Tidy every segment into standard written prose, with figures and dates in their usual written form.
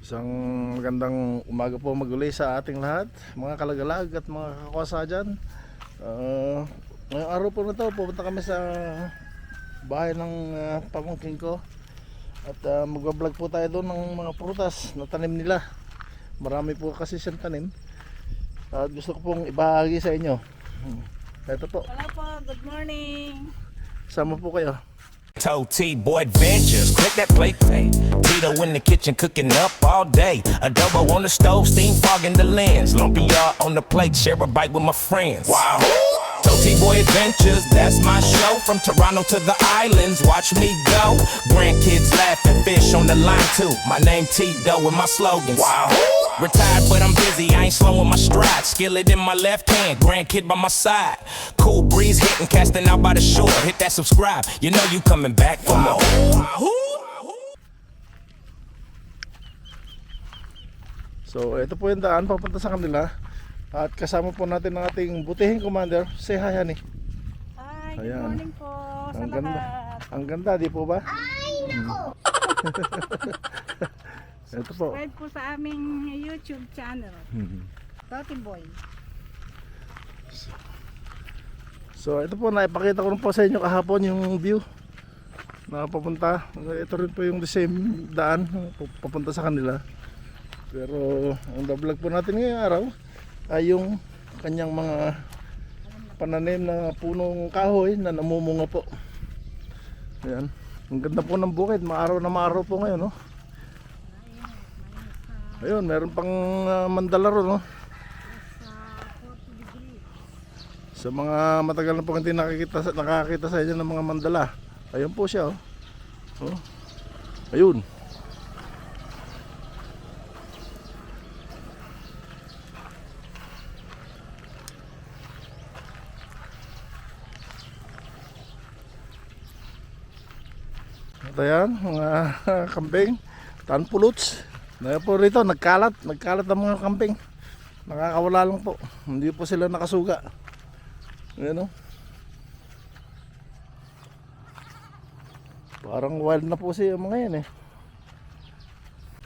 Isang magandang umaga po maguli sa ating lahat, mga kalagalag at mga kakwasa dyan. Ngayong araw po na to, pupunta kami sa bahay ng pamangkin ko. At magbablog po tayo doon ng mga prutas na tanim nila. Marami po kasi siyang tanim. At gusto ko pong ibahagi sa inyo. Ito po. Hello po, good morning. Sama po kayo. T-Boy Adventures, click that play. Tito in the kitchen cooking up all day. Adobo on the stove, steam fogging the lens. Lumpia on the plate, share a bite with my friends. Wow. T-Boy Adventures, that's my show. From Toronto to the islands, watch me go. Grandkids laughing, fish on the line too. My name Tito with my slogans. Wow. Retired but I'm busy, I ain't slowing my stride. Skillet in my left hand, grandkid by my side. Cool breeze hitting, casting out by the shore. Hit that subscribe, you know you coming back for more. So ito po yung daan papunta sa kanila. At kasama po natin ang ating butihing commander. Say hi, honey. Hi, good Ayan. morning po sa Ang ganda. lahat. Ang ganda, di po ba? Ito po. Subscribe po sa aming YouTube channel, Toti Boy. So ito po, naipakita ko rin po sa inyo kahapon yung view na papunta. Ito rin po yung the same daan papunta sa kanila. Pero ang vlog po natin ngayong araw ay yung kanyang mga pananim na punong kahoy na namumunga po. Ayan. Ang ganda po ng bukid, maaraw na maaraw po ngayon, no? Ayun, meron pang mandalaro, no? Sa mga matagal na po hindi nakakita sa inyo ng mga mandala. Ayun po siya, oh. Oh. Ayun. At ayan, mga kambing, tanpuluts. Dahil po rito, nagkalat ang mga kambing. Nakakawala lang po. Hindi po sila nakasuga. Ayan, o. Parang wild na po siya mga yan, eh.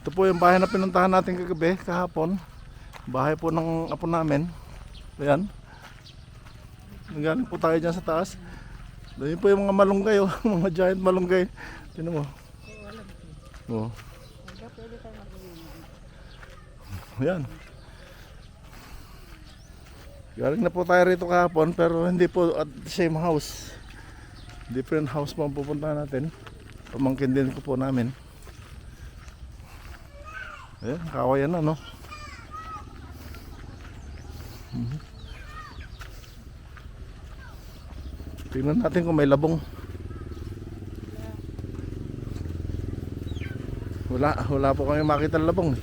Ito po yung bahay na pinuntahan natin kagabi, kahapon. Bahay po ng apo namin. Ayan. Nagaling po tayo dyan sa taas. Dahil po yung mga malunggay, oh. Mga giant malunggay. Tignan mo. Oh. Ayan. Galing na po tayo rito kahapon, pero hindi po at the same house. Different house po ang pupuntahan natin. Pamangkin din ko po namin. Ayan, kawayan na, no? Tingnan natin kung may labong. Wala po kami makita ng labong.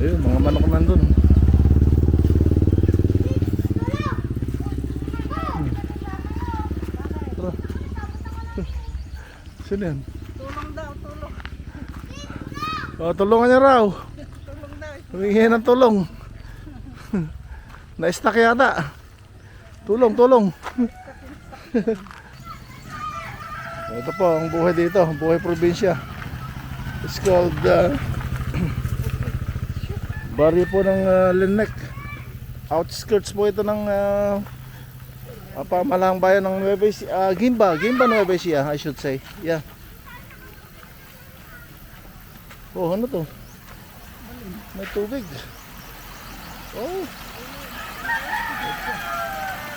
Ayun, mga manok nandun. Tara. Sino yan? Tulong daw, tulong. Oh, tulungan niya raw. Tulong daw. Humingi ng tulong. Na-stuck yata. Tulong. Ito po ang buhay dito, buhay probinsya. It's called baryo po ng Lenek. Outskirts po ito ng pamahalang bayan ng Nueva Ecija, Gimba Nueva Ecija, I should say. Yeah. Oh, ano to? May tubig. Oh.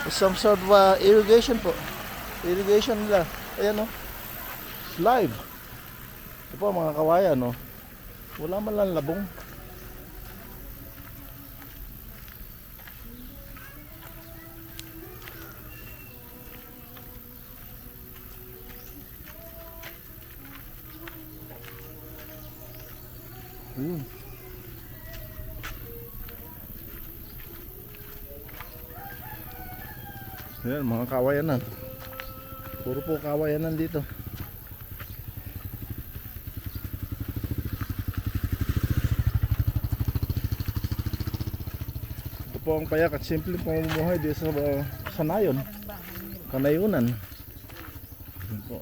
It's some sort of irrigation po. Irrigation nila. Ayan, oh. Live. Ito po mga kawayan, no. Wala man lang labong. Ayan, mga kawayanan. Puro po kawayanan dito. Ito po ang payak at simple pamumuhay dito sa Sanayon, Kanayunan. Ayan po.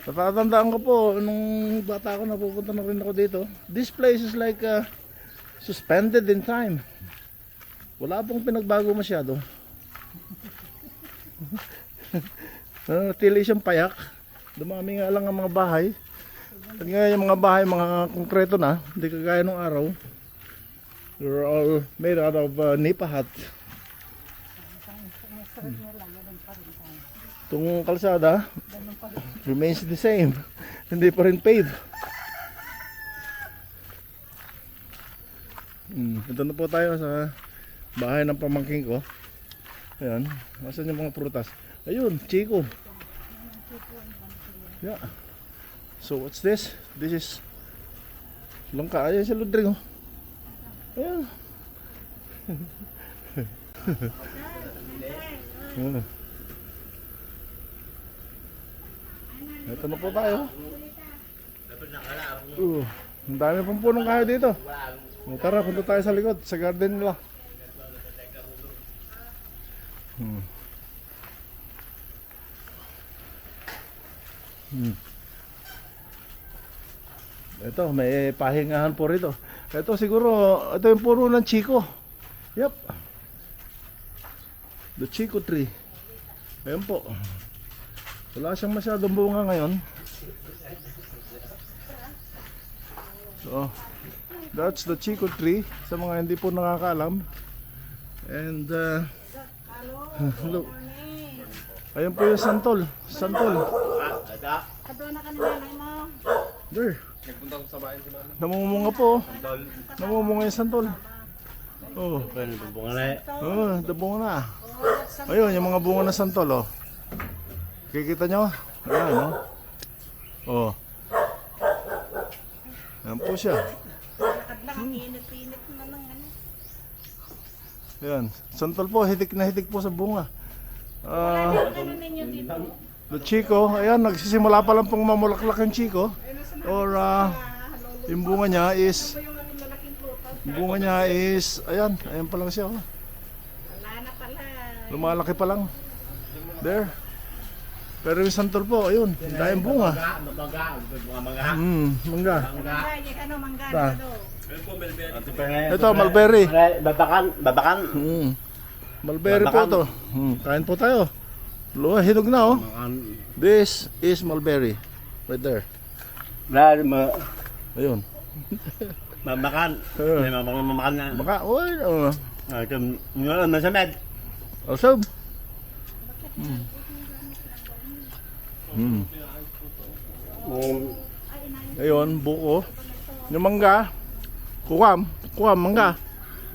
Natatandaan ko po, nung bata ako napupunta na rin ako dito. This place is like suspended in time. Wala pong pinagbago masyado. Natili siyang payak. Dumami nga lang ang mga bahay. At ngayon yung mga bahay, mga konkreto na, hindi kagaya nung araw. They're all made out of nipa hut. Itong kalsada remains the same. Hindi pa rin paved. Ito na po tayo sa bahay ng pamangking ko. Ayan, masan yung mga prutas? Ayun, Chico. Yeah. So what's this? This is langka. Ayan si Rodrigo. Ayan. Ito na po tayo. Ang dami pong punong kahoy dito. Tara, punta tayo sa likod, sa garden nila. Ito, may pahingahan po rito. Ito siguro, ito yung puro ng Chico. Yep. The Chico tree. Ayan po. Wala siyang masyadong bunga ngayon. So, that's the Chico tree. Sa mga hindi po nakakaalam. And, look. Ayan po yung santol. Santol. Kaduna ka na nanay mo. There. Namumunga po. Namumunga yung santol. Oh. Dabunga na. Ayun, yung mga bunga ng santol, oh. Kikita nyo? Ayan, oh. Oh. Ayan po siya. Lakad lang ang init-init na lang ano. Ayan. Santol po, hitik na hitik po sa bunga. Ano ninyo dito? The Chico, ayan, nagsisimula pa lang pong mamulaklak yung Chico. Or, yung bunga niya is, ayan, ayan pa lang siya. Oh. Wala na pala. Lumalaki pa lang. There. Pero yung santol po, ayun, dahil bunga. Mangga. Mangga, ano mangga Ah. dito. Ito, mulberry. Babakan. Mulberry po to. Kain po tayo. Luha, hinog na, oh. This is mulberry. Right there. Ayun. Babakan. May mamakan na. Baka, uy, Masamad. Awesome. Ayun, buko. Yung mangga. Kuwam, mangga.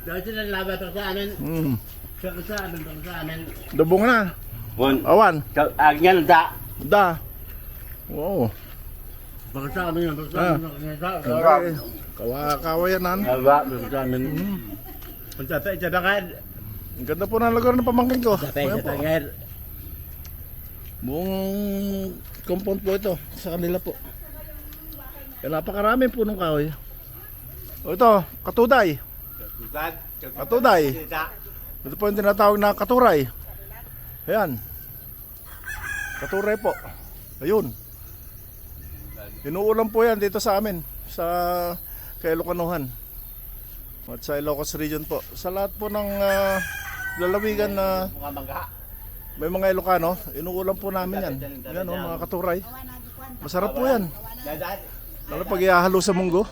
Dati na labat ako sa amin. Sa amin. Dabong na. Bon. Awan. Agyan da. Da. Wow. Baka sa amin. Kawayanan. Baka sa amin. Punta pa ito bakad. Ang ganda po ng lugar ng pamangkin ko. Ayan po. Tapos Buong compound po ito sa kanila po. Kaya napakarami po ng kahoy. O ito, katuday. Katuday. Ito po yung tinatawag na katuray. Ayan. Katuray po. Ayun. Inuulam po yan dito sa amin. Sa Kailokanuhan. At sa Ilocos region po. Sa lahat po ng lalawigan na may mga Ilocano, inuulam po namin yan. Yan o, mga katuray. Masarap po yan. Lalo pag ihahalo sa munggo.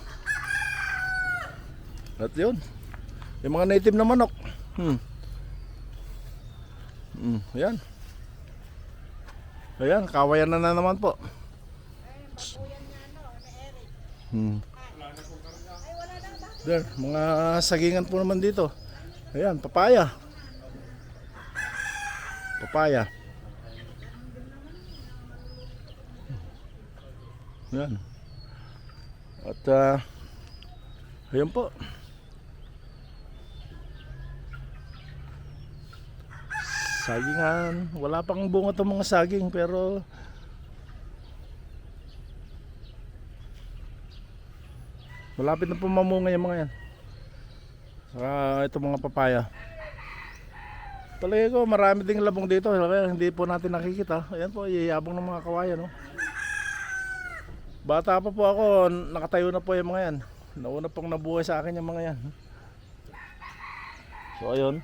At yun. Yung mga native na manok. Ayan. Ayan, kawayan na naman po. There, mga sagingan po naman dito. Ayan, papaya. Papaya. Ayan. At ayan po. Sagingan. Wala pang bunga itong mga saging pero malapit na po mamunga yung mga yan. Saka itong mga papaya. Palagi ko marami ding labong dito. Hindi po natin nakikita. Ayan po, iyayabong ng mga kawayan. No? Bata pa po ako, nakatayo na po yung mga yan. Nauna pong nabuhay sa akin yung mga yan. So ayun,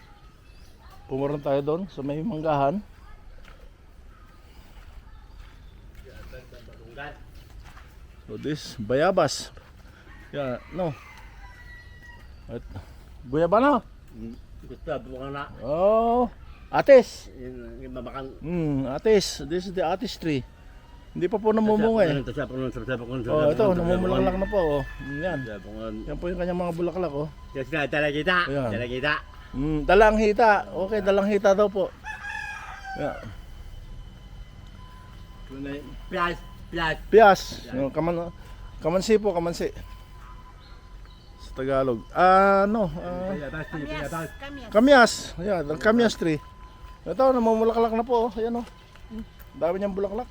pumaroon tayo doon sa may manggahan. So this, bayabas. Yeah, no. At, guyabano. Gusto, bukan na. Oh, atis. Yung mabakan. Atis. This is the atis tree. Hindi pa po namumunga eh. Oh, ito, namumulaklak na po. Oh. Yan. Yan po yung kanyang mga bulaklak. Oh. Yes, dala kita. Ayan. Dala kita. Dalang hita. Okay, dalang hita daw po. Yeah. Pias. Pias. Pias. No, kamansi po, kamansi. Sa Tagalog. Kamyas. Kamyas. Kamyas. Ayan, ang kamyas tree. Ito, namumulaklak na po. Oh. Ayan oh. Dami niyang bulaklak.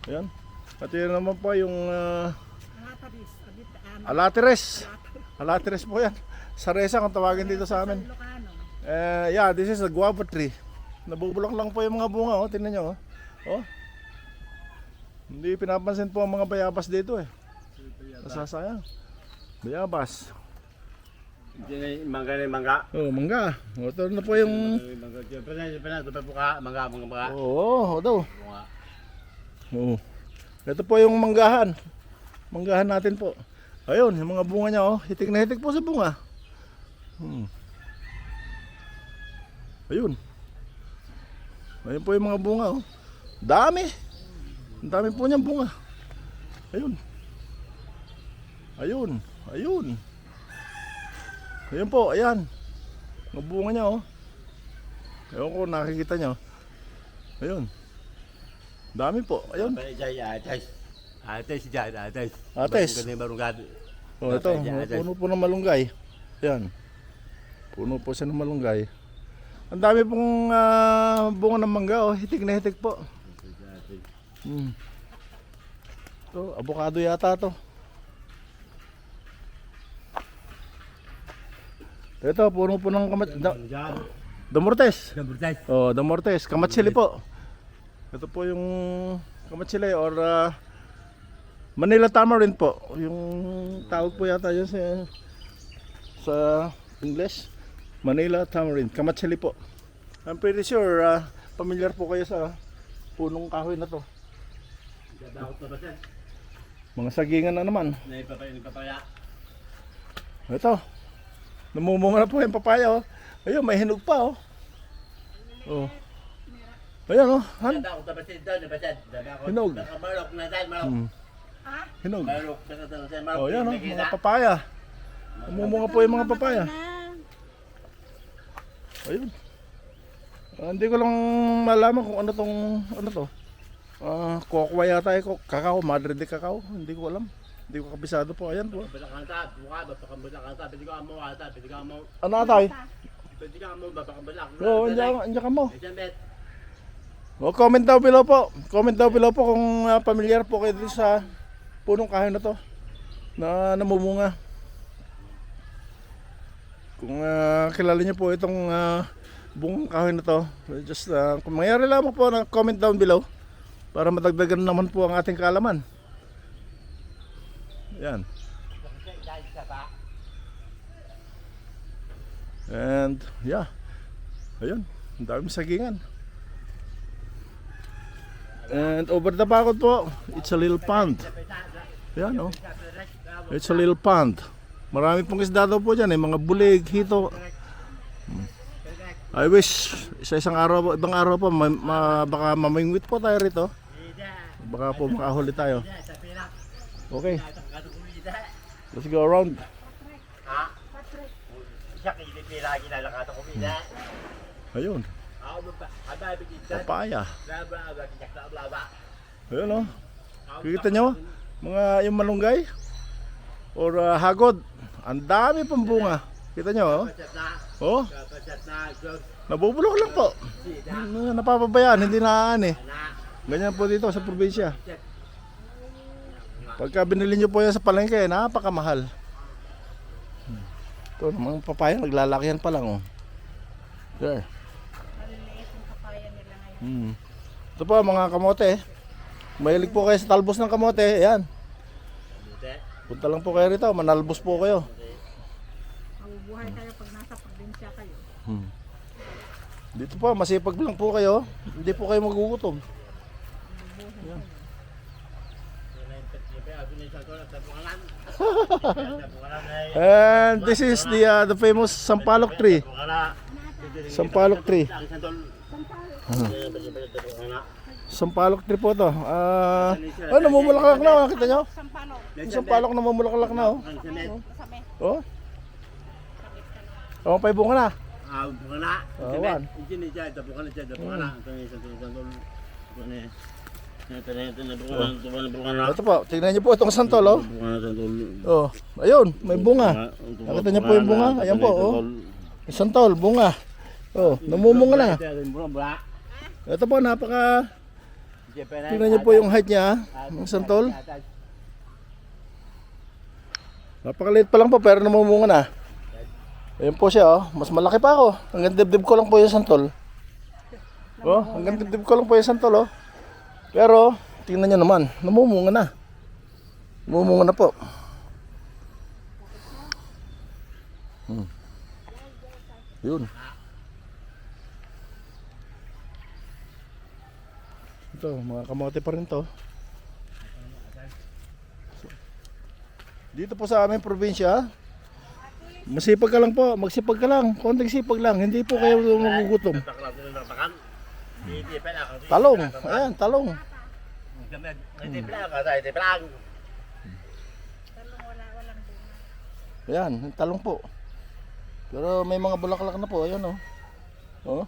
Ayan. At yun naman po yung Lataris. Alateres. Alateres po yan. Saresa kung tawagin dito sa amin. Ilocano. Yeah, this is a guava tree. Nabubulok lang po yung mga bunga. Oh. Tingnan nyo. Oh. Hindi pinapansin po ang mga bayabas dito eh. Nasasayang. Bayabas. Mangga na mangga. Oh, mangga. Oh, ito na po yung... Mangga. Oo, daw. Oo. Ito po yung manggahan. Manggahan natin po. Ayun, yung mga bunga niya oh. Hitik na hitik po sa bunga. Ayun. Ayun po yung mga bunga oh. Dami. Ang dami po niyang bunga. Ayun. Ayun. Ayun. Ayun po, ayan. Ang bunga niya oh. Ayun ko, nakikita niyo. Ayun. Dami po, ayun. Ates. Ates. Barungad. Oh, ito, puno po ng malunggay. Ayan. Puno po siya ng malunggay. Ang dami pong bunga ng mangga oh, hitik na hitik po. Ito, avocado yata to. Ito, puno po ng Damortes. Oh, Damortes, kamatsili po. Ito po yung kamatsili or Manila tamarind po. Yung tawag po yata yun sa English. Manila tamarind, kamatsili po. I'm pretty sure familiar po kayo sa punong kahoy na to. Mga sagingan na naman. Ito. Namumunga na po yung papaya oh. Ayun, may hinog pa oh. Oh. Ayan oh. Hinog. Hinog. Oh, yan oh, mga papaya. Namumunga po yung mga papaya. Ayun. Hindi ko lang malaman kung ano to. Cocoa yata eh, kakao, Madre de Cacao. Hindi ko alam. Hindi ko kabisado po. Ayan po. Ano atay? Oo, andiyan ka mo. Comment down below po. Comment down below po kung familiar po kayo dito sa punong kahoy na to na namumunga. Kung kilala niyo po itong bungang kahoy na to, just kung mayroon lamang po na comment down below para madagdagan naman po ang ating kaalaman. Yan. And yeah. Ayun, ang daming sagingan. And over the bakod po, it's a little pond. Yan oh. It's a little pond. Marami pong isda daw po dyan eh, mga bulig, hito. I wish sa isang araw, ibang araw po, baka mamingwit po tayo rito. Baka po makahuli tayo. Okay. Let's go around. Ayun. Papaya. Ayun oh. Kikita nyo? Mga yung malunggay or hagod. Ang dami pang bunga. Kita nyo oh. Oh. Nabubulok lang po. Napapabayaan, hindi naan eh. Ganyan po dito sa probinsya. Pagka binili nyo po yan sa palengke, napakamahal. Ito namang papaya, naglalakihan pa lang oh. There. Maliliit yung papaya nila ngayon. Ito po mga kamote. mahilig po kayo sa talbos ng kamote, ayan. Punta lang po kayo rito, manalbos po kayo. Mabubuhay kayo pag nasa probinsya kayo. Dito po, masipag lang po kayo. Hindi po kayo magugutom. Ayan. And this is the famous sampalok tree. Sampalok tree. Sampalok tree po to. Namumulaklak na, kita nyo? Sampalo. Yung sampalok namumulaklak na, oh. Sabi. Oh. Oh, pa bunga na. Bukan na. Awan. Ini siya, bukan na siya, bukan na. Bukan na. Ito po, tingnan niyo po itong santol, oh. Bukan na santol. Oh, ayun, may bunga. Nakita niyo po yung bunga? Ayan po, oh. Yung santol, bunga. Oh, namumunga na. Ito po, napaka... Tingnan niyo po yung height niya, yung santol. Napakaliit pa lang po, pero namumunga na. Ayan po siya, oh. Mas malaki pa ako. Hanggang dibdib ko lang po yung santol. Oh, hanggang dibdib ko lang po yung santol, oh. Pero, tingnan nyo naman, namumunga na. Namumunga na po. Yun. Ito, mga kamote pa rin to. Dito po sa aming probinsya, masipag ka lang po, magsipag ka lang, konting sipag lang, hindi po kayo magugutom. Talong, ayan, talong. Ayan, talong po. Pero may mga bulaklak na po, ayan oh. Oh.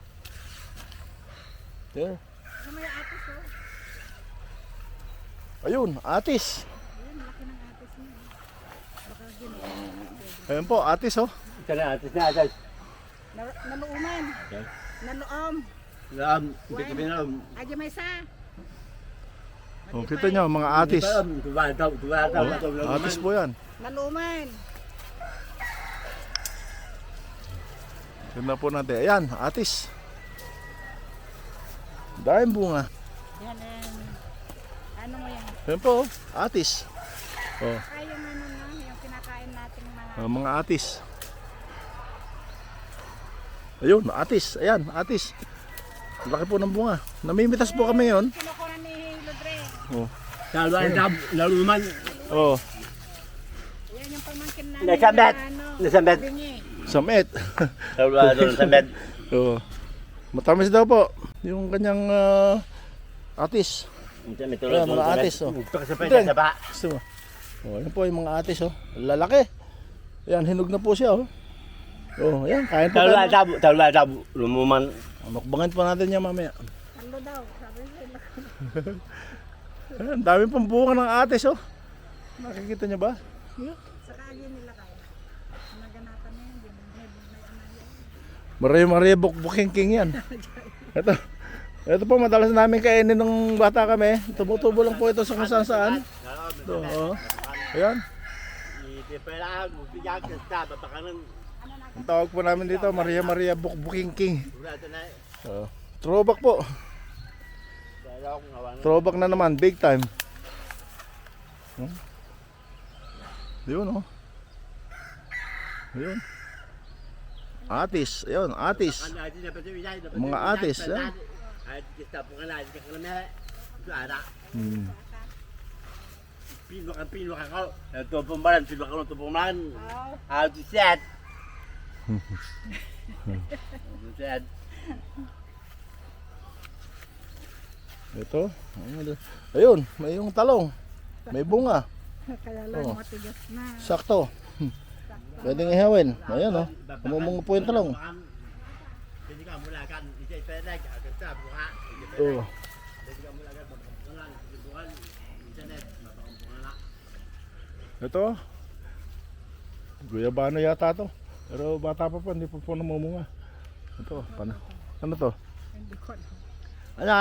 There. Ano may atis oh? Ayun, atis. Ayun, laki ng atis niya. Baka ginawa. Ayan po, atis oh. Atis na, atis. Naluuman. Naluom. Adya may isa. Oh, kita nyo, mga atis. Atis po yan. Naluuman. Ganda po natin. Ayan, atis. Dahil bunga. Yan ano mo yan? Ayan po, atis. Oh, Ay, yung ano na, yung kinakain nating mga... mga atis. Ayun, atis. Ayan, atis. Ang laki po ng bunga. Namimitas po kami ngayon. Kinukuha ni Lodre. Oh. Laluman. Oh, Yan yung pamangkin namin. Nasabet. na ano, Nasabet. bingi. samet. Laluman sa bed. Oh. Matamis daw po. Yung kanyang atis. Ayan, mga atis oh. Gusto mo? Oh, yan po yung mga atis oh. Lalaki. Ayan, hinog na po siya oh. Oh, ayan, kain po tayo. Tahu lumuman. Mukbangin po natin yan mamaya. Ano daw? Sabi nila. Ayan, dami pang bunga ng atis oh. Nakikita niyo ba? Sa kagyo nila kayo. Naganapan na yun. Maria bukbuking king yan. Ito po madalas namin kainin nung bata kami. Tumutubo lang po ito sa kung saan saan. Ito, oh. Ayan. Ang tawag po namin dito, Maria bukbuking king. Throwback po. Throwback na naman, big time. Yun oh. Ayun. Atis, ayun, atis. Mga atis, yan. Pinwak ako. Ito pumbalan, pinwak ako ito pumbalan. How to set. Ito. Ayun, may yung talong. May bunga. Kaya lang Oh. matigas na. Sakto. Pwedeng ihawin. Ayan oh. Umumunga po yung talong. Oh. Ito. Guyabano yata to. Pero bata pa po, hindi pa po namumunga. Ito, ano to? Hindi ko alam. Ano?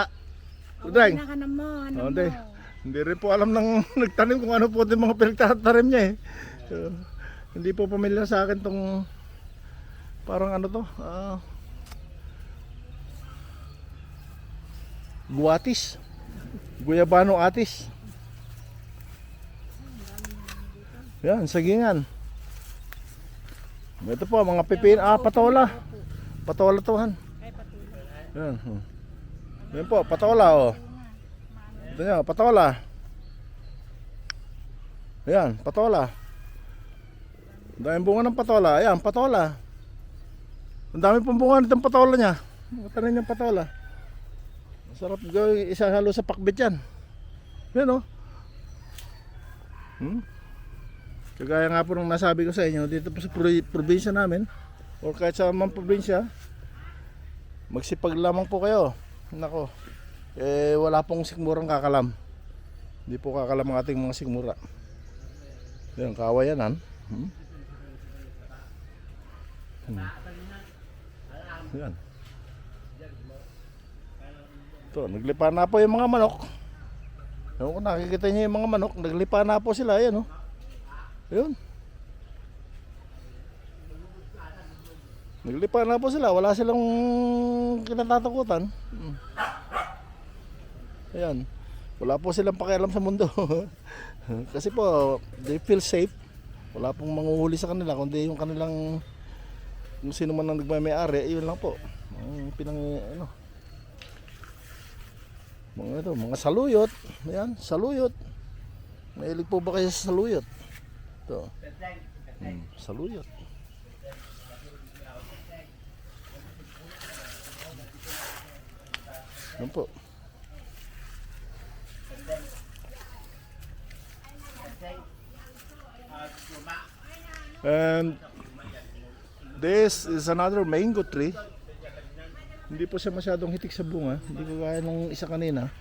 Oh, Udeng. pinakanan mo. Ano Oh, mo? hindi rin po alam ng nagtanim kung ano po yung mga pinagtatanim niya eh. So, hindi po pamilyar sa akin tong parang ano to, guwatis. Guyabano atis. Yan, sagingan. Ito po, mga pipin. Patola. Patola to, han. Ay, patuloy. Yan. Yan po, patola, oh. Ito nyo, patola. Ayan, patola. Ang daming bunga ng patola. Ayan, patola. Ang dami pong bunga nitong patola niya. Matanin yung patola. Masarap gawin, isahalo sa pakbit yan. Yan, oh. Kagaya nga po nung nasabi ko sa inyo, dito po sa probinsya namin, o kahit sa mga probinsya, magsipag lamang po kayo. Nako, wala pong sikmurang kakalam. Hindi po kakalam ang ating mga sikmura. Yan, kawayanan. Yan. Ito, naglipa na po yung mga manok. Ewan ko, nakikita niyo yung mga manok, naglipa na po sila, yan, oh. Ayun. Naglipa na po sila, wala silang kinatatakutan. Ayan. Wala po silang pakialam sa mundo. Kasi po, they feel safe. Wala pong manguhuli sa kanila, kundi yung kanilang kung sino man ang nagmamay-ari, yun lang po. Ang mga saluyot. Ayan, saluyot. Mahilig po ba kayo sa saluyot? Ito. Saluyot. Yan po. And this is another mango tree. Hindi po siya masyadong hitik sa bunga. Hindi ko gaya nung isa kanina.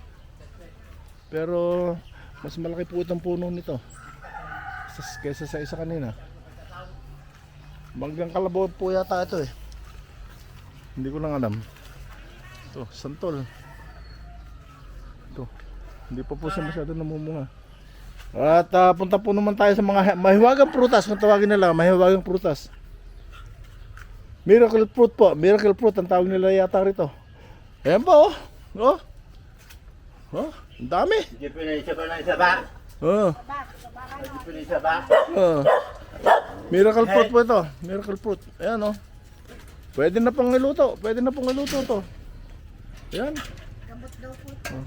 Pero mas malaki po itong puno nito kaysa sa isa kanina. Manggang kalabaw po yata ito eh. Hindi ko lang alam. Ito, santol. Ito. Hindi pa po siya masyado namumunga. At punta po naman tayo sa mga mahiwagang prutas, kung tawagin nila, mahiwagang prutas. Miracle fruit po, miracle fruit ang tawag nila yata rito. Ayan po, oh. Oh. Oh, ang dami. Hindi pinisa pa ng isa ba? Oh. Hindi pinisa ba? Oh. Miracle fruit po ito, miracle fruit. Ayan, oh. Pwede na pong iluto, pwede na pong iluto to. Ayan. Gamot daw po. Oh.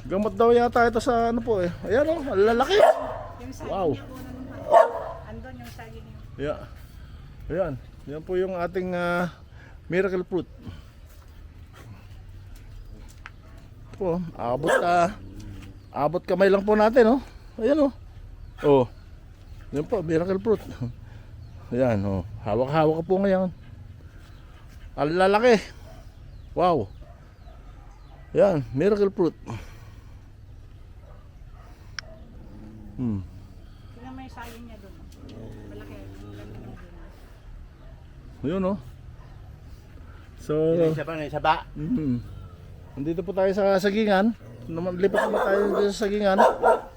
Gamot daw yata ito sa ano po eh. Ayan, oh, ang lalaki. Yung saging Wow. niya po naman. Andun yung saging niya. Yeah. Ayan. Yan po yung ating miracle fruit. Po, abot kamay lang po natin, oh. Ayan, oh. Oh. Yan po, miracle fruit. Ayan, oh. Hawak-hawak po ngayon. Ang lalaki. Wow. Ayan, miracle fruit. Sila may saging niya doon. Malaki. Malaki ng bunga. Ayun, oh. So, Pinisa pa ng isa ba? nandito po tayo sa sagingan. Lipat naman tayo dito sa sagingan.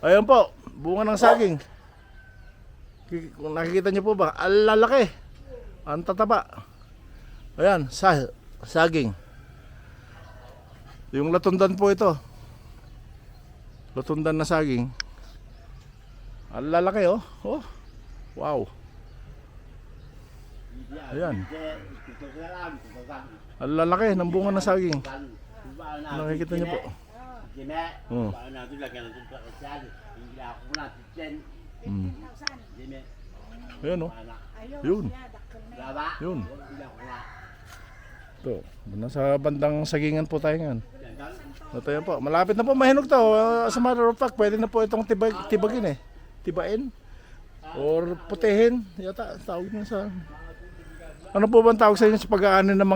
Ayun po, bunga ng saging. Kung nakikita niyo po ba, ang lalaki. Ang tataba. Ayan, saging. Yung latundan po ito. Latundan na saging. Ang lalaki, oh. Oh. Wow. Ayan. Ang lalaki ng bunga ng saging. Nakikita niyo po. Oh. Ayan, oh. Yun. Yun. Ito. Nasa bandang sagingan po tayo ngayon. Ito yan po. Malapit na po mahinog to. As a matter of fact, pwede na po itong tibagin eh. Tibain. Or putehin. Yata, tawag niya sa... Ano po bang tawag sa inyo sa pag-aanin ng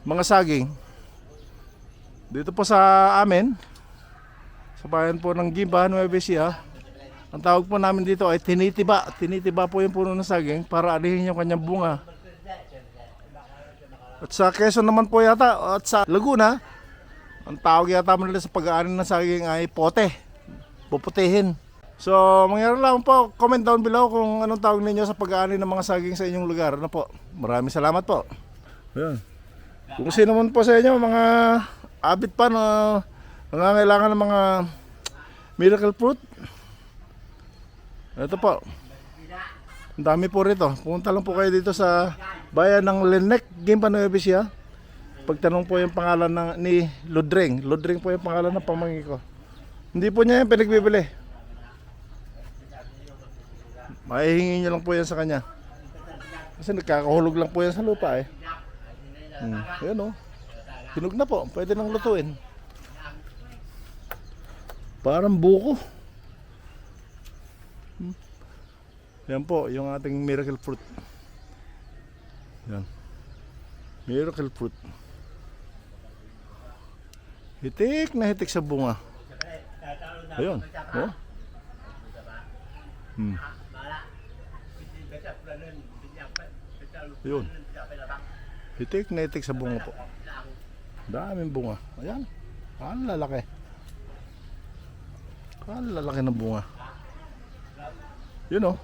mga saging? Dito po sa amin, sa bayan po ng Gimba, Nueva Ecija, ang tawag po namin dito ay tinitiba. Tinitiba po yung puno ng saging para alihin yung kanyang bunga. At sa Quezon naman po yata, at sa Laguna, ang tawag yata mo nila sa pag-aanin ng saging ay pote. Puputehin. So, mangyari lang po, comment down below kung anong tawag ninyo sa pag-aanin ng mga saging sa inyong lugar. Ano po? Maraming salamat po. Ayan. Kung sino man po sa inyo, mga abit pa na nangangailangan ng mga miracle fruit. Ito po. Ang dami po rito. Pumunta lang po kayo dito sa bayan ng Lenek, Gimba, Nueva Ecija. Pagtanong po yung pangalan ni Ludring. Ludring po yung pangalan ng pamangkin ko. Hindi po niya yan pinagbibili. Mahihingi niyo lang po yan sa kanya. Kasi nagkakahulog lang po yan sa lupa eh. Ayan o. Hinog na po. Pwede nang lutuin. Parang buko. Yan po, yung ating miracle fruit. Yan. Miracle fruit. Hitik na hitik sa bunga. Ayun. Oh. Yun. Hitik na hitik sa bunga po. Daming bunga. Ayan. Ang lalaki. Ang lalaki ng bunga. Yun oh.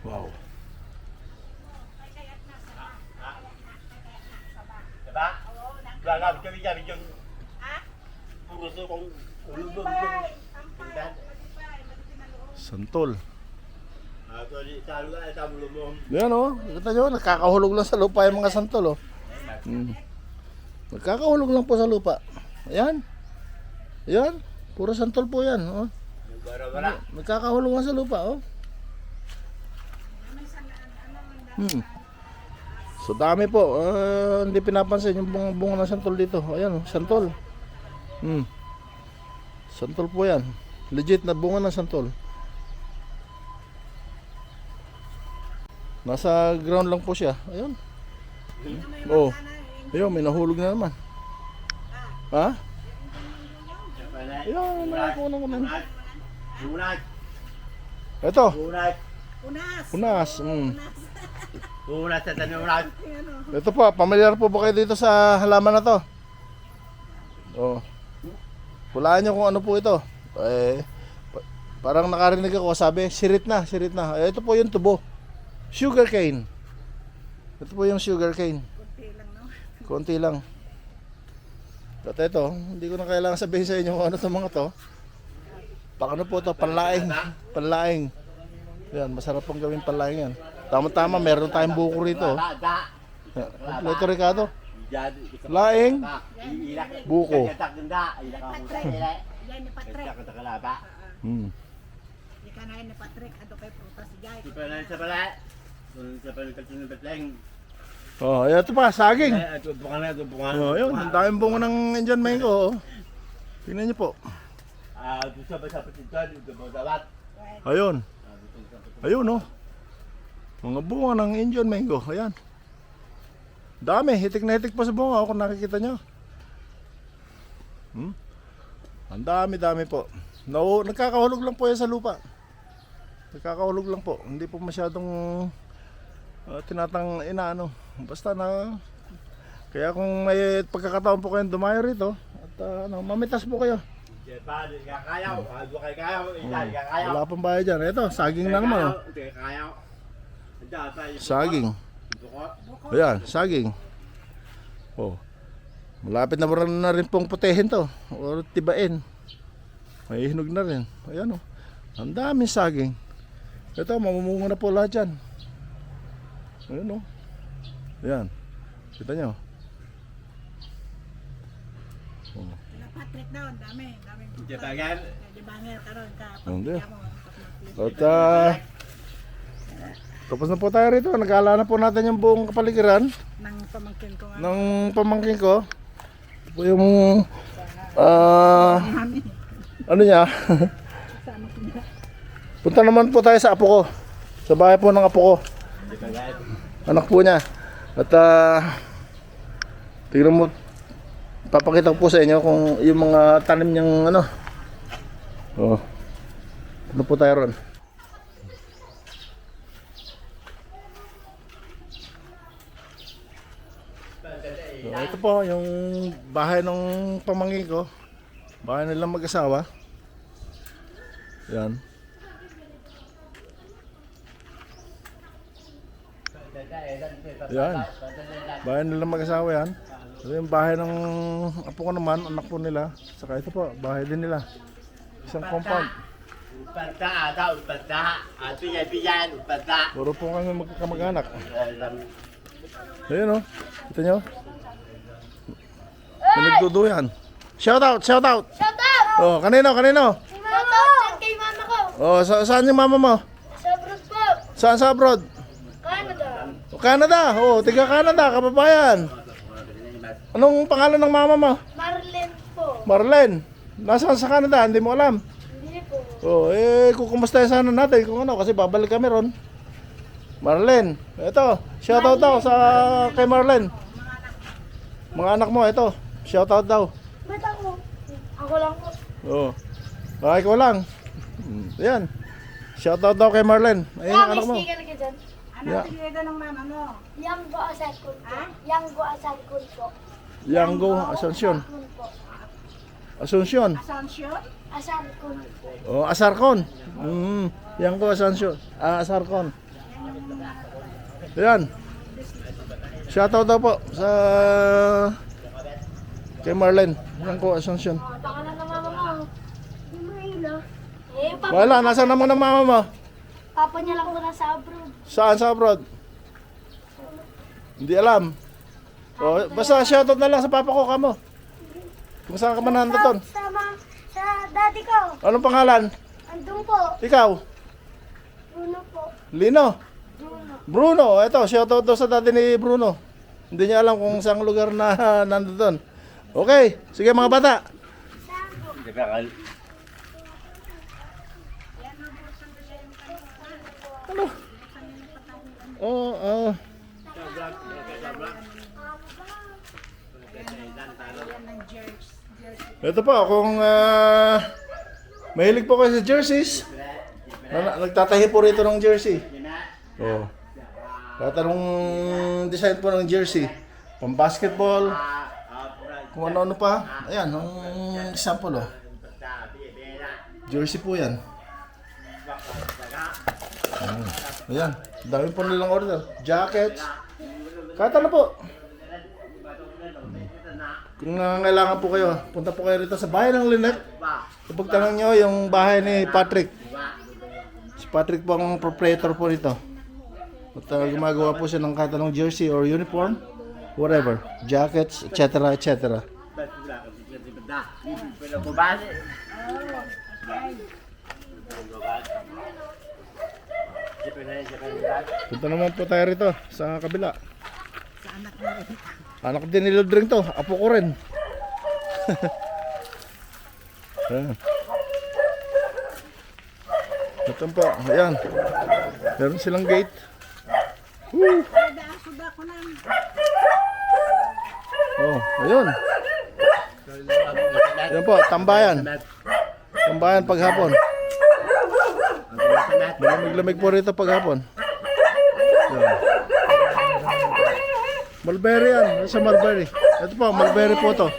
Wow. Diba? Gagawin kami dyan, yung gusto kong ulubog yung Santol. talo ka, talo mo. Yan oh. Kita nyo, nakakahulog lang sa lupa yung mga santol oh. Nakakahulog lang po sa lupa. Ayan. Ayan. Puro santol po yan oh. Bara-bara. Nagkakahulog lang sa lupa oh. So dami po. Hindi pinapansin yung bunga ng santol dito. Ayan oh, santol. Santol po yan. Legit na bunga ng santol. Nasa ground lang po siya. Ayun. Oh. Ayun, may nahulog na naman. Ha? Ayun, nakakunan ko na. Unat. Ito. Unat. Unas. Unat sa tanong unat. Ito po, pamilyar po ba kayo dito sa halaman na to? Oh. Hulaan nyo kung ano po ito. Parang nakarinig ako, sabi, sirit na. Ito po yung tubo. Sugar cane. Ito po yung sugar cane. Konti lang. At ito, hindi ko na kailangan sabihin sa inyo kung ano itong mga to. Pakano po ito, panlaing. Panlaing. Yan, masarap pong gawin panlaing yan. Tama-tama, meron tayong buko rito. Ito Ricardo. Laing. Buko. Yan ni Patrick. Ika na yan ni Patrick. Ato kay prutas si Jai. Sa pala. Sa pala ng betlang. Oh, ito pa, saging. Ito bukan. Oh, yun, ang daming bunga ng Indian mango. Oh. Tingnan niyo po. Ito sa patita, ito ba dapat? Ayun. Ayun, oh. Mga bunga ng Indian mango. Ayan. Dami, hitik na hitik pa sa bunga, oh, kung nakikita nyo. Ang dami po. No, nagkakahulog lang po yan sa lupa. Nagkakahulog lang po. Hindi po masyadong tinatang inaano. Basta na kaya kung may pagkakataon po kayong dumayo rito at mamitas po kayo. Wala pang bayad dyan. Ito, saging na naman. Oh. Saging. Ayan, saging. Oh. Malapit na rin pong putehin to. O tibain. May hinog na rin. Ayan oh. Ang daming saging. Ito, mamumunga na po lahat dyan. Ayan oh. Ayan. Kita nyo. Oh. Patrick daw, dami. Di bagan. Di banger karon ka. Hindi. At tapos na po tayo rito. Nag-aala na po natin yung buong kapaligiran Nang pamangkin ko nga. ng pamangkin ko. Ito po yung ano niya. Punta naman po tayo sa apo ko. Sa bahay po ng apo ko. Anak po niya. At tignan mo, papakita ko po sa inyo kung yung mga tanim niyang ano. Oh. Ano po tayo ron? So, ito po yung bahay ng pamangkin ko. Bahay nilang mag-asawa. Yan. Yan. Bahay nila mag-asawa yan. Ito yung bahay ng apo ko naman, anak po nila. Saka ito po, bahay din nila. Isang compound. Puro po kami magkakamag-anak. Ayun o, ito nyo. Nagduduyan. Shout out, shout out! Shout out! Oh, kanino, kanino? Si mama ko! Kay mama ko! Oh, saan yung mama mo? Sa abroad po! Saan sa abroad? Canada! Oh, Canada. Oh, tiga Canada, kababayan. Anong pangalan ng mama mo? Marlene po! Marlene. Nasaan sa Canada? Hindi mo alam. Hindi po. Oh, kukumustahin sana natin kung ano kasi babalik kami ron. Marlene, ito, shoutout daw sa kay Marlene. Mga anak mo, ito, shoutout daw. Ba't ako? Ako lang po. Oh. Bakit ko lang. Yan. Shoutout daw kay Marlene. Ayun Kaya ang may anak mo. sticker ka dyan. Ano Yeah. apelyido ng mama mo? Yang go asal kun po. Ha? Yang go asal kun po. Yango Asuncion. Kun po. Asuncion. Asuncion? Asal kun po. Oh, Asarcon. Yango Asuncion. Asarcon. Yan. Shoutout daw po sa kay Marlene. Yango Asuncion. Pangalan ng mama mo. Mahila. Eh, Wala, nasaan naman ang mama mo? papa niya lang po nasa abroad. Saan sa abroad? Hindi alam. Oh, basta shoutout na lang sa papa ko kamo. Kung saan ka man nandoon. Sa daddy ko. Anong pangalan? Andun po. Ikaw? Bruno po. Lino? Bruno. Bruno, eto, shoutout daw sa dati ni Bruno. Hindi niya alam kung saan lugar na nandoon. Okay, sige mga bata. Ano? Oh. Ito po, kung mahilig po kayo sa jerseys, nagtatahi po rito ng jersey. Oh. Kahit anong design po ng jersey. Pang basketball, kung ano-ano pa. Ayan, ang example oh. Jersey po yan. Ayan, dami po nilang order. Jackets, kahit ano po. Kung nangangailangan po kayo, punta po kayo rito sa bahay ng Lynette. Kapag tanong nyo yung bahay ni Patrick. Si Patrick po ang proprietor po nito. At gumagawa po siya ng kahit anong jersey or uniform, whatever, jackets, etc. etc. Punta naman po tayo rito sa kabila. Sa anak mo rin. Anak din ni Lodring to, apo ko rin. Ayan. Ito po, ayan. Meron silang gate. Woo! Daan suda ko lang. Oh, ayun. Yan po, tambayan. Tambayan paghapon. Malamig-lamig po rito paghapon. Yan. Mulberry yan, sa mulberry. Ito po, mulberry po to.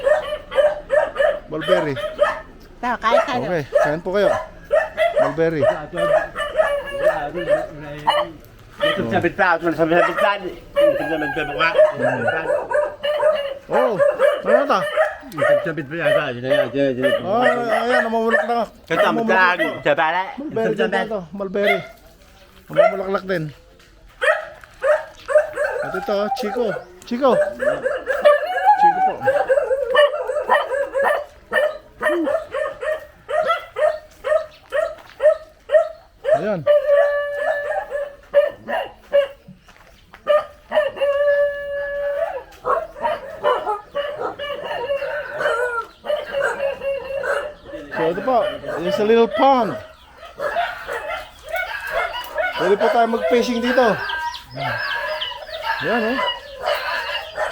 Mulberry. Tayo, kaya tayo. Okay, kain po kayo. Mulberry. Oh, ano ito? Oh, ayan, namumulak na. Namumulak po. Mulberry din ito, mulberry. Namumulaklak din. At ito, Chico. Chico. Chico po. Ayan. So ito po, it's a little pond. Pwede po tayo mag-fishing dito. Ayan oh.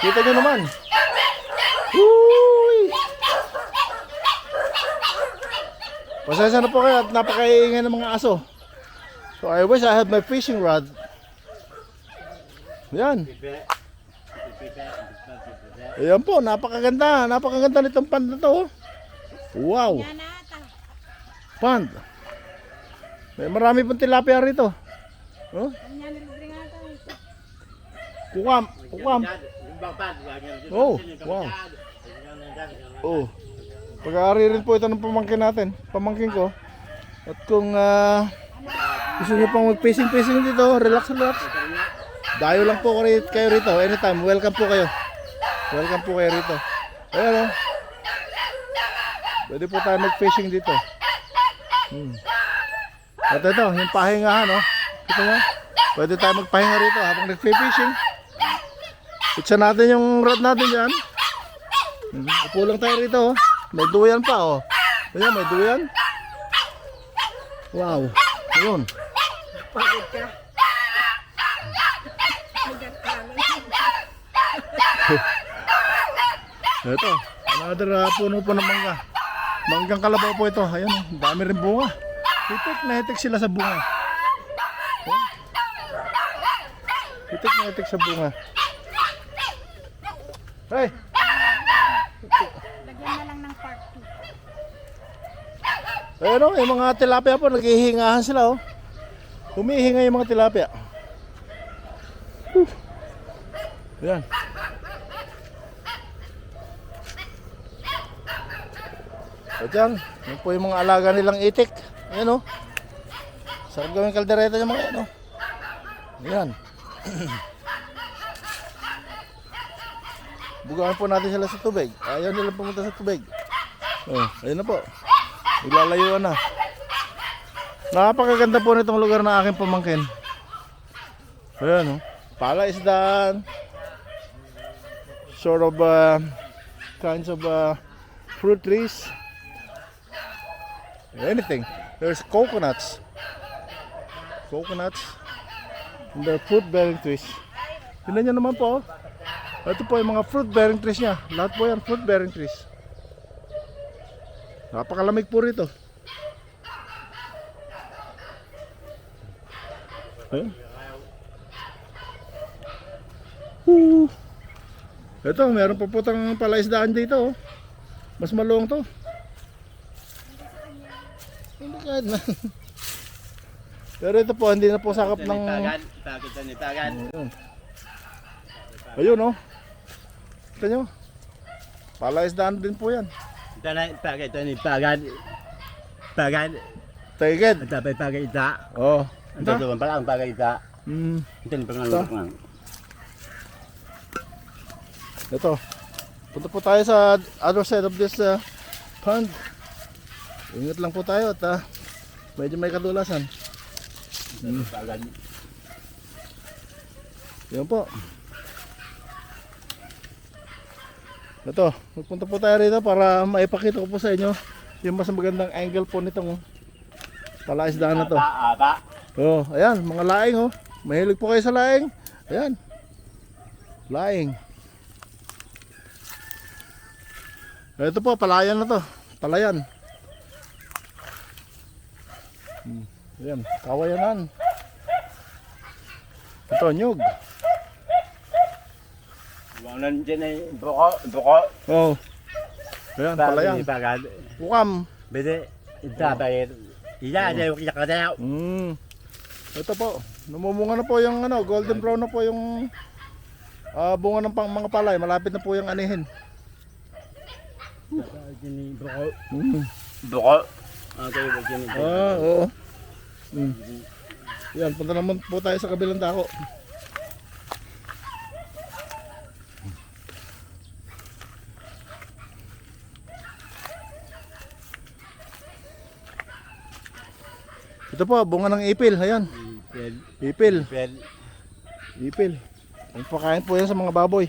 Kita nyo naman. Uy! Pasensya na po kayo at napakaingay ng mga aso. So I wish I had my fishing rod. Ayan. Ayan po, napakaganda. Napakaganda nitong pond na to. Wow. Yan na ata. Pond. May marami pong tilapia rito. Oh? Yan na rin ata. Kukam, kukam. Yung bangpad. Oh, wow. Oh. Pag-aari rin po ito ng pamangkin natin. Pamangkin ko. At kung gusto niyo pang mag-fishing dito, relax. Dayo lang po kayo rito. Anytime, welcome po kayo. Welcome po kayo rito. Ayan o. Pwede po tayo mag-fishing dito. At ito, yung pahingahan o. Kita nyo? Pwede tayo magpahinga rito habang nag-fishing. Itsa natin yung rod natin dyan. Upo lang tayo rito o. May duyan pa o. Ayan, may duyan. Wow. Ayun. Pagod ka. Ito, another puno po ng mangga. Manggang kalabaw po ito. Ayan, oh, dami rin bunga. Hitik na hitik sila sa bunga. Oh. Hitik na hitik sa bunga. Hey! Lagyan na lang ng part 2. Ayan o, yung mga tilapia po, naghihingahan sila oh. Humihinga yung mga tilapia. Ayan. At yan, yun po yung mga alaga nilang itik. Ayan o. Sarap gawing kaldereta yung mga yan o. Ayan. Bugaan po natin sila sa tubig. Ayaw nila pumunta sa tubig. Oh, ayun na po. Ilalayuan na. Napakaganda po nitong lugar na aking pamangkin. Ayan o. Palaisdaan. Sort of kinds of fruit trees. Anything. There's coconuts. Coconuts. And the fruit bearing trees. Tingnan nyo naman po. Ito po yung mga fruit bearing trees nya. Lahat po yan fruit bearing trees. Napakalamig po rito. Ayun. Ito, meron pa po tang palaisdaan dito. Oh. Mas maluwang to. Hindi kahit na. Pero ito po, hindi na po sakap ng... Ayun. Ayun oh. Ito nyo. Palaisdaan din po yan. Ito na pagay, ito ni pagad. Pagad. Tigid. Ito pa pagay ita. Oh. Ito doon pala ang pagay ita. Ito ni pangalan. Ito. Punta po tayo sa other side of this pond. Ingat lang po tayo at medyo may kadulasan. Pagad. Yan po. Ito, magpunta po tayo rito para maipakita ko po sa inyo yung mas magandang angle po nitong palaisdaan na to. Aba. Oh, ayan, mga laing oh. Mahilig po kayo sa laing. Ayan. Laing. Ito po, palayan na to. Palayan. Ayan, kawayanan. Ito, nyug. Wangan dyan ay buko. Oh. Ayan, palayan. Pagad. Bukam. Bede, ita pagay. Iya, ada yung kaya. Ito po, namumunga na po yung ano, golden brown na po yung bunga ng mga palay. Malapit na po yung anihin. Buko. Buko. Okay, bagyan nito. Oo. Yan, punta naman po tayo sa kabilang dako. Ito po, bunga ng ipil. Ayan. Ipil. Ipil. Ang pakain po yan sa mga baboy.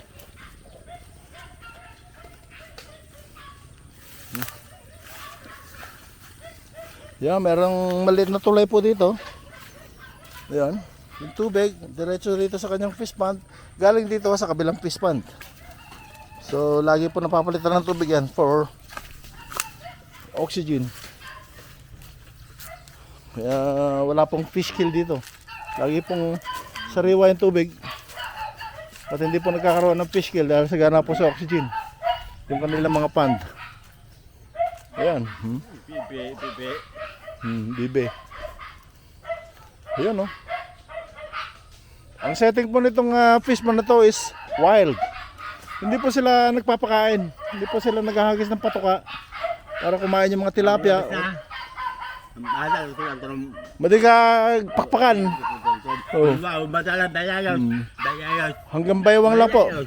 Yan, merong maliit na tulay po dito. Ayan. Yung tubig, diretso dito sa kanyang fish pond. Galing dito sa kabilang fish pond. So, lagi po napapalitan ng tubig yan for oxygen. Kaya wala pong fish kill dito. Lagi pong sariwa yung tubig. At hindi po nagkakaroon ng fish kill dahil sagana po sa oxygen. Yung kanilang mga pond. Ayan. Bibe. Ayan oh. Ang setting po nitong fish pond na to is wild. Hindi po sila nagpapakain. Hindi po sila naghahagis ng patuka para kumain yung mga tilapia. Madi ka pakpakan. Oh. Hanggang baywang lang po. Oh,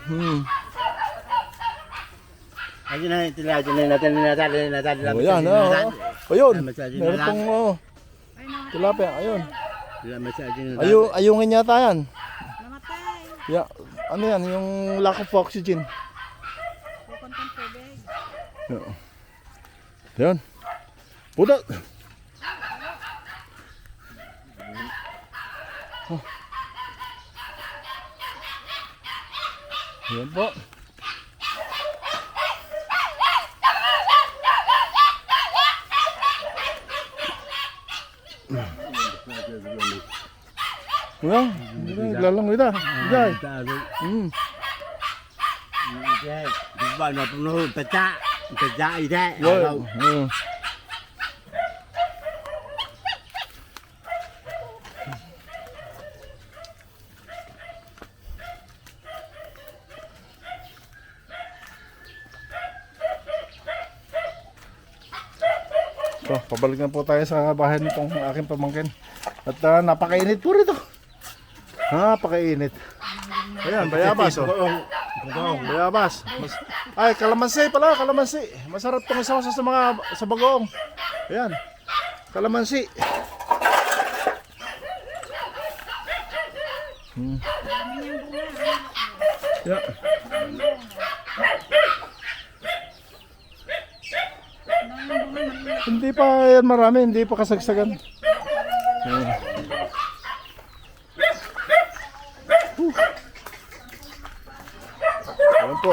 yan, oh. Ayun. Meron pong tilapia. Ayun. Ayungin yata yan. Namatay. Yeah. Ano yan? Yung lack of oxygen. Pupuntang tubig. Yan. Puto. Oh. Yan po. Yan. Lalang kita. Jai. Wow. So, pabalik na po tayo sa bahay nitong aking pamangkin. At napakainit po rito. Napakainit. Ayan, bayabas oh. Bayabas. Ay, kalamansi pala, kalamansi. Masarap tong isa sa bagoong. Ayan. Kalamansi. Yeah. Hindi pa yan marami, hindi pa kasagsagan. Ayan po.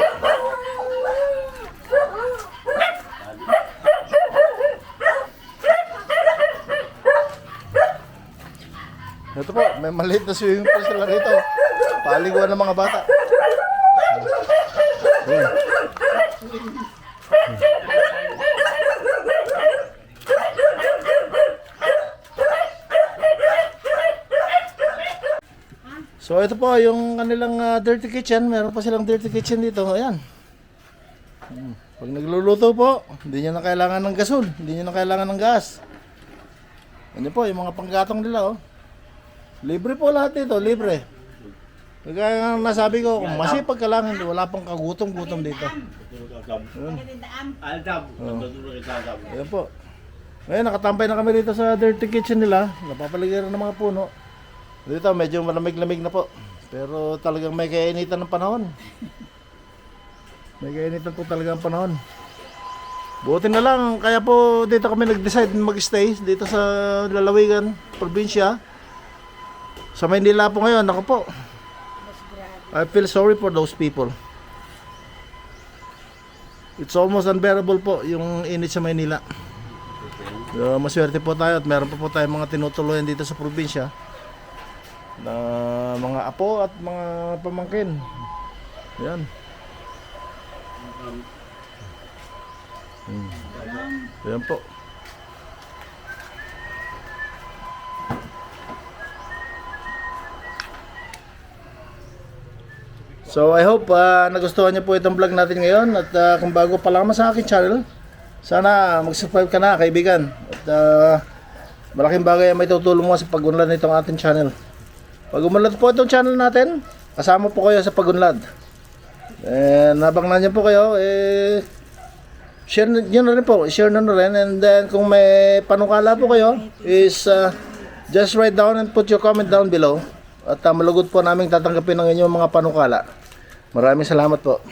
Ito po, may maliit na swimming pool sila rito. Paliguan ng mga bata. Ayan. So ito po yung kanilang dirty kitchen. Meron pa silang dirty kitchen dito. Ayan. Pag nagluluto po, hindi nyo na kailangan ng gasol. Hindi nyo na kailangan ng gas. Ano po, yung mga panggatong nila oh. Libre po lahat dito, libre. Kaya nga nasabi ko, kung masipag ka lang, wala pang kagutom-gutom dito. Ayan po. Ngayon, nakatambay na kami dito sa dirty kitchen nila. Napapaligiran ng mga puno. Dito medyo malamig-lamig na po. Pero talagang may kainitan ng panahon. May kainitan po talaga ang panahon. Buti na lang, kaya po dito kami nag-decide mag-stay dito sa Lalawigan, probinsya. Sa Maynila po ngayon, ako po. I feel sorry for those people. It's almost unbearable po yung init sa Maynila. So, maswerte po tayo at meron pa po tayong mga tinutuluyan dito sa probinsya. Na mga apo at mga pamangkin. Yan. Yan po. So I hope nagustuhan niyo po itong vlog natin ngayon. At kung bago pa lamang sa aking channel, sana mag-subscribe ka na, kaibigan. At malaking bagay ang may tutulong mo sa pag-unlad nitong ating channel. Pag umunlad po itong channel natin, kasama po kayo sa pag-unlad. Habang nandiyan po kayo, share nyo na rin po, share nyo na rin. And then kung may panukala po kayo, is just write down and put your comment down below. At malugod po namin tatanggapin ang inyong mga panukala. Maraming salamat po.